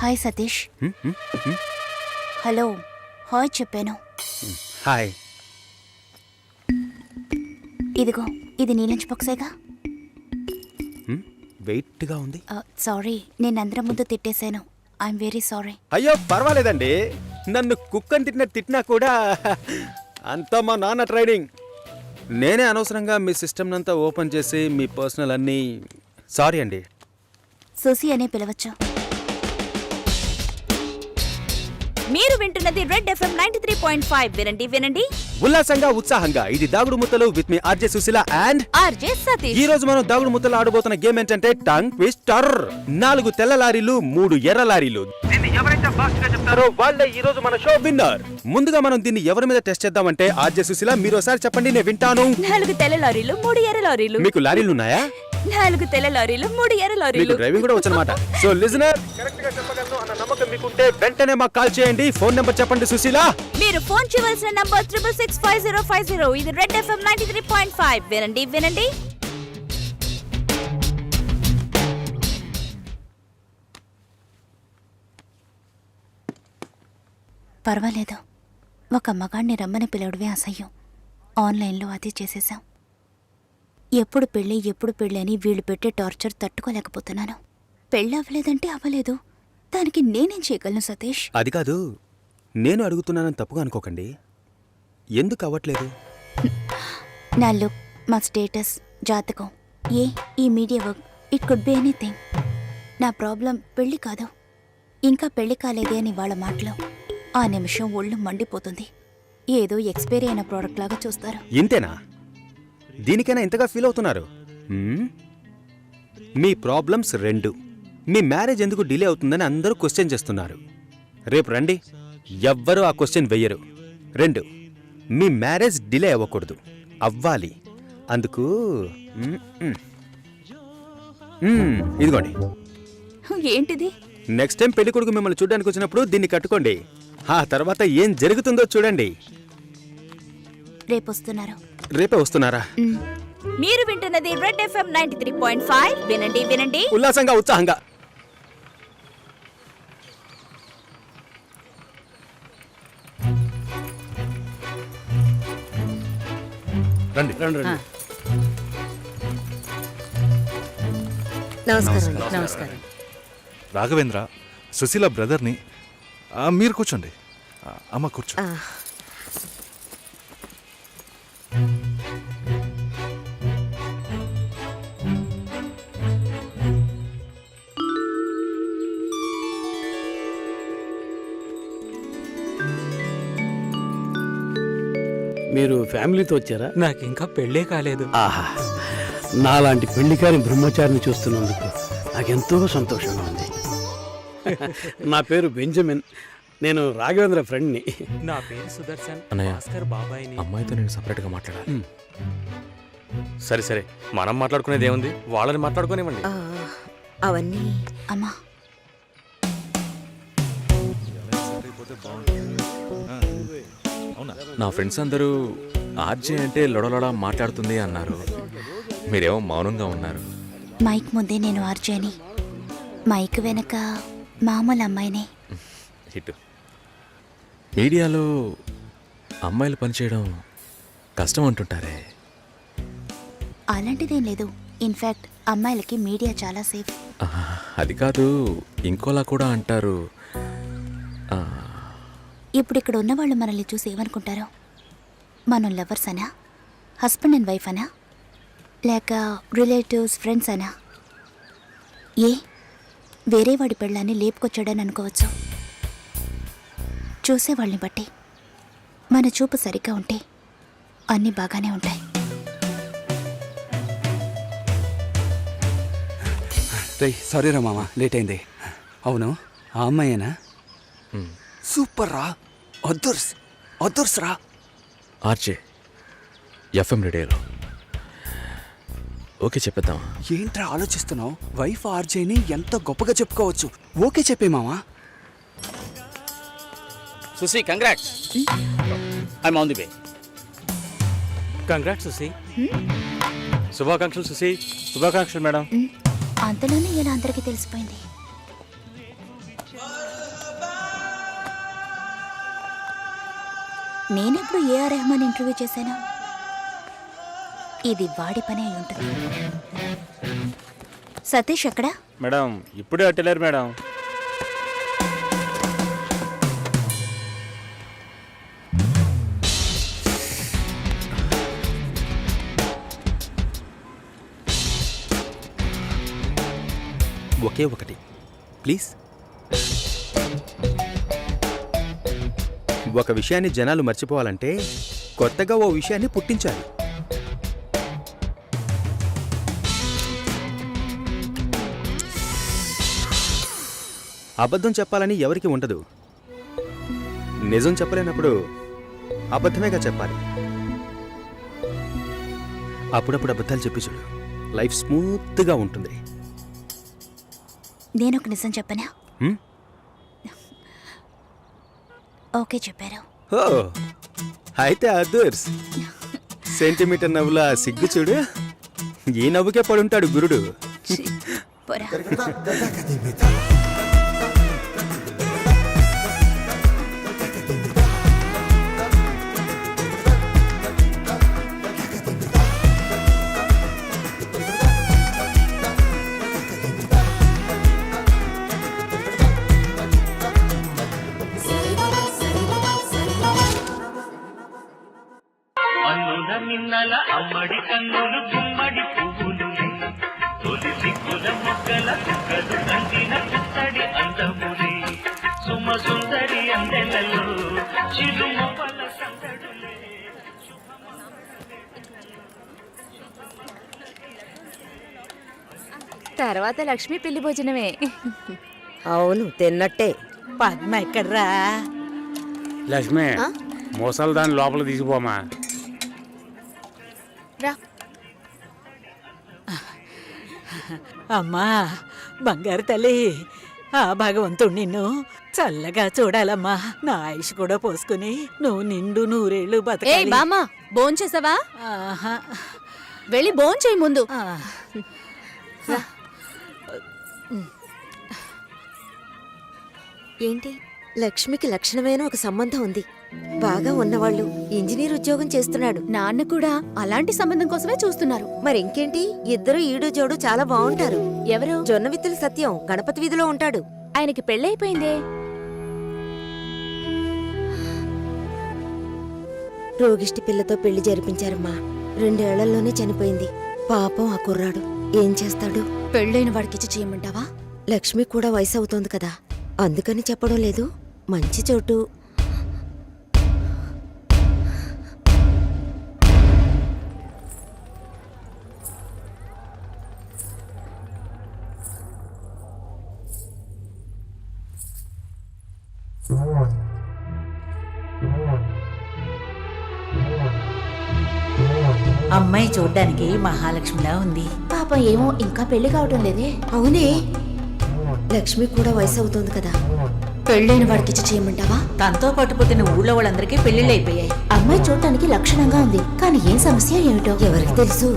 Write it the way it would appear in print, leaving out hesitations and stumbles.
Hi Satish. Hello hi చెప్పాను. Hi. ఇదిగో ఇది నీ లంచ్ బాక్సేగా. వెయిట్గా ఉంది. సారీ, నేను అందరం ముందు తిట్టేశాను. I'm very sorry. అయ్యో పర్వాలేదండి, నన్ను కుక్కని తిట్టినా కూడా అంతా మా నాన్న ట్రైనింగ్. నేనే అనవసరంగా మీ సిస్టమ్ అంతా ఓపెన్ చేసి మీ పర్సనల్ అన్నీ. సారీ అండి. సుసి అనే పిలవచ్చు. మీరు వింటున్నది రెడ్ ఎఫ్ఎం 93.5. వినండి వినండి ఉల్లాసంగా ఉత్సాహంగా. ఇది దాగుడు ముత్తలు with me RJ Sushila and RJ Satish. ఈ రోజు మనం దాగుడు ముత్తలు ఆడబోతున్న గేమ్ ఏంటంటే టంగ్ ట్విస్టర్. 4 తెల్ల లారీలు 3 ఎర్ర లారీలు. దీన్ని ఎవరైతే ఫాస్ట్ గా చెప్తారో వాళ్ళే ఈ రోజు మన షో విన్నర్. ముందుగా మనం దీన్ని ఎవరి మీద టెస్ట్ చేద్దామంటే ఆర్జే సుశీల మీరు ఒకసారి చెప్పండి, నేను వింటాను. 4 తెల్ల లారీలు 3 ఎర్ర లారీలు. మీకు లారీలు ఉన్నాయా? 4 తెల్ల లారీలు 3 ఎర్ర లారీలు. మీకు డ్రైవింగ్ కూడా వచ్చనమాట. సో లిజనర్, కరెక్ట్ గా చెప్పగలను అన్న నమ్మకం మీకుంటే వెంటనే మాకు కాల్ చేయండి. ఫోన్ నెంబర్ చెప్పండి సుశీల. మీరు ఫోన్ చేయవలసిన నంబర్ 6665050. ఇది రెడ్ ఎఫ్ఎం 93.5. వినండి వినండి. పర్వాలేదు, ఒక మగాణ్ణి రమ్మని పిలవడమే అసహ్యం. ఆన్లైన్లో అది చేసేసాం. ఎప్పుడు పెళ్ళి అని వీళ్ళు పెట్టే టార్చర్ తట్టుకోలేకపోతున్నాను. పెళ్ళి అవ్వలేదంటే అవ్వలేదు, దానికి నేనేం చేయగలను సతీష్? అది కాదు, నేను అడుగుతున్నానని తప్పుగా అనుకోకండి. ఎందుకు అవ్వట్లేదు? నా లుక్, మా స్టేటస్, జాతకం, ఈ media work, it could be anything. నా ప్రాబ్లం పెళ్లి కాదు, ఇంకా పెళ్లి కాలేదే అని వాళ్ళ మాటలు. ఆ నిమిషం ఒళ్ళు మండిపోతుంది. ఏదో ఎక్స్పైరీ అయిన ప్రోడక్ట్ లాగా చూస్తారు. ఇంతేనా? దీనికైనా ఇంతగా ఫీల్ అవుతున్నారు? మీ ప్రాబ్లమ్స్ 2. మీ మ్యారేజ్ ఎందుకు డిలే అవుతుందని అందరూ క్వశ్చన్ చేస్తున్నారు. రేపు రండి, ఎవ్వరూ ఆ క్వశ్చన్ వెయ్యరు. 2, మీ మ్యారేజ్ డిలే అవ్వకూడదు, అవ్వాలి. అందుకు ఇదిగోండి. ఏంటిది? నెక్స్ట్ టైం పెళ్లి కొడుకు మిమ్మల్ని చూడడానికి వచ్చినప్పుడు దీన్ని కట్టుకోండి. ఆ తర్వాత ఏం జరుగుతుందో చూడండి. రేపు వస్తున్నారు. రేపే వస్తున్నారా? మీరు వింటున్నది రెడ్ ఎఫ్ఎం 93.5. వినండి వినండి ఉల్లాసంగా ఉత్సాహంగా. రండి రండి రండి. నమస్కారం. రాఘవేంద్ర, సుశీల బ్రదర్ని. మీరు కూర్చోండి. అమ్మ కూర్చో. మీరు ఫ్యామిలీతో వచ్చారా? నాకు ఇంకా పెళ్ళే కాలేదు. ఆహా, నాలాంటి పెళ్లికారి బ్రహ్మచారిని చూస్తున్నందుకు నాకెంతో సంతోషంగా ఉంది. నా పేరు బెంజమిన్, నేను రాఘవేంద్ర ఫ్రెండ్ని. నా పేరు సుదర్శన్. భాస్కర్ బాబాయ్ని. అమ్మాయితో నేను సపరేట్గా మాట్లాడాలి. సరే సరే, మనం మాట్లాడుకునేది ఏముంది, వాళ్ళని మాట్లాడుకోనివ్వండి. అవన్నీ అమ్మా, నా ఫ్రెండ్స్ అందరూ ఆర్జే అంటే లొడలొడ మాట్లాడుతుంది అన్నారు. మీరేమో మౌనంగా ఉన్నారు. మైక్ ముందే నేను ఆర్జేని, మైక్ వెనక మామూలు అమ్మాయినే. హిట్. మీడియాలో అమ్మాయిలు పనిచేయడం కష్టం అంటుంటారే? అలాంటిదేం లేదు. ఇన్ఫ్యాక్ట్ అమ్మాయిలకి మీడియా చాలా సేఫ్. అది కాదు, ఇంకోలా కూడా అంటారు. ఇప్పుడు ఇక్కడ ఉన్నవాళ్ళు మనల్ని చూసి ఏమనుకుంటారో? మనం లవర్స్ అనా, హస్బెండ్ అండ్ వైఫ్ అనా, లేక రిలేటివ్స్, ఫ్రెండ్స్ అనా? వేరే వాడి పెళ్ళాన్ని లేపుకొచ్చాడని అనుకోవచ్చు. చూసేవాళ్ళని బట్టి మన చూపు సరిగ్గా ఉంటే అన్నీ బాగానే ఉంటాయి. సారీ రా మామ, లేట్ అయింది. అవును, ఆ అమ్మాయేనా? సూపర్ రా, అదర్స్ రా. ఆర్జే ఎఫ్ఎం రేడియోలో ఓకే చెప్పేద్దామా? ఏంట్రా ఆలోచిస్తున్నావు? వైఫ్ ఆర్జేని ఎంత గొప్పగా చెప్పుకోవచ్చు. ఓకే చెప్పే మామా. Susi, congrats. I'm on the way. Congrats Susi. శుభాకాంక్షలు సుసి. శుభాకాంక్షలు మేడం. అంతలోనే ఇలా అందరికీ తెలిసిపోయింది. నేనెప్పుడు ఏఆర్ రెహమాన్ ఇంటర్వ్యూ చేశాను? ఇది వాడి పని అయి ఉంటుంది. సతీష్ ఎక్కడా? మేడం ఇప్పుడే అట్టలేరు మేడం. ఒకే ఒకటి ప్లీజ్. ఒక విషయాన్ని జనాలు మర్చిపోవాలంటే కొత్తగా ఓ విషయాన్ని పుట్టించాలి. అబద్ధం చెప్పాలని ఎవరికి ఉండదు. నిజం చెప్పలేనప్పుడు అబద్ధమేగా చెప్పాలి. అప్పుడప్పుడు అబద్ధాలు చెప్పి చూడు, లైఫ్ స్మూత్గా ఉంటుంది. నేనొక నిజం చెప్పనా? హ్మ్? ఓకే చెప్పారు. ఓ అయితే అదర్స్ సెంటీమీటర్ నవ్వుల సిగ్గు చూడు. ఈ నవ్వుకే పడుంటాడు గురుడు. పోరా. నిన్నల అమ్మడి కన్నులు గుమ్మడి పువ్వులు తొలి సిగ్గుల మొగ్గల చుక్కలు కంటిన పుత్తడి అందములే సుమ సుందరి అందెలలో చిరుమొప్పల సందడులే. తర్వాత లక్ష్మి పెళ్లి భోజనమే. అవును తిన్నట్టే. పద్మ ఎక్కడ్రా? లక్ష్మి మోసాలు దాన్ని లోపల తీసిపోమా. అమ్మా బంగారు తల్లి, ఆ భగవంతుడు నిన్ను చల్లగా చూడాలమ్మా. నా ఆయుష్ కూడా పోసుకుని నువ్వు నిండు నూరేళ్లు బతకాలి. బామ్మ భోంచేసావా? ఆహా. వెళ్ళి భోంచేయి ముందు. ఆ. ఏంటి, లక్ష్మికి లక్షణమైన ఒక సంబంధం ఉంది. బాగా ఉన్నవాళ్ళు, ఇంజనీర్ ఉద్యోగం చేస్తున్నాడు. నాన్న కూడా అలాంటి సంబంధం కోసమే చూస్తున్నారు. మరింకేంటి, ఇద్దరు ఈడు జోడు చాలా బాగుంటారు. ఎవరు? జొన్నవిత్తుల సత్యం గణపతి వీధిలో ఉంటాడు. ఆయనకి పెళ్ళైపోయిందే. రోగిష్టి పిల్లతో పెళ్లి జరిపించారమ్మా. 2 ఏళ్లలోనే చనిపోయింది. పాపం ఆ కుర్రాడు ఏం చేస్తాడు? పెళ్ళైన వాడికిచ్చి చేయమంటావా? లక్ష్మి కూడా వయసు అవుతోంది కదా, అందుకని చెప్పడం లేదు. మంచి చోటు. అమ్మాయి చూడ్డానికి మహాలక్ష్మిలా ఉంది. పాపం ఏమో ఇంకా పెళ్లి కావటం లేదే. అవునే, లక్ష్మి కూడా వయసు అవుతోంది కదా. పెళ్ళైన వాడికిచ్చి చేయమంటావా? తనతో పాటు పుట్టిన ఊళ్ళో వాళ్ళందరికీ పెళ్లిళ్ళు అయిపోయాయి. అమ్మాయి చూడటానికి లక్షణంగా ఉంది, కానీ ఏం సమస్య ఏమిటో ఎవరికి తెలుసు?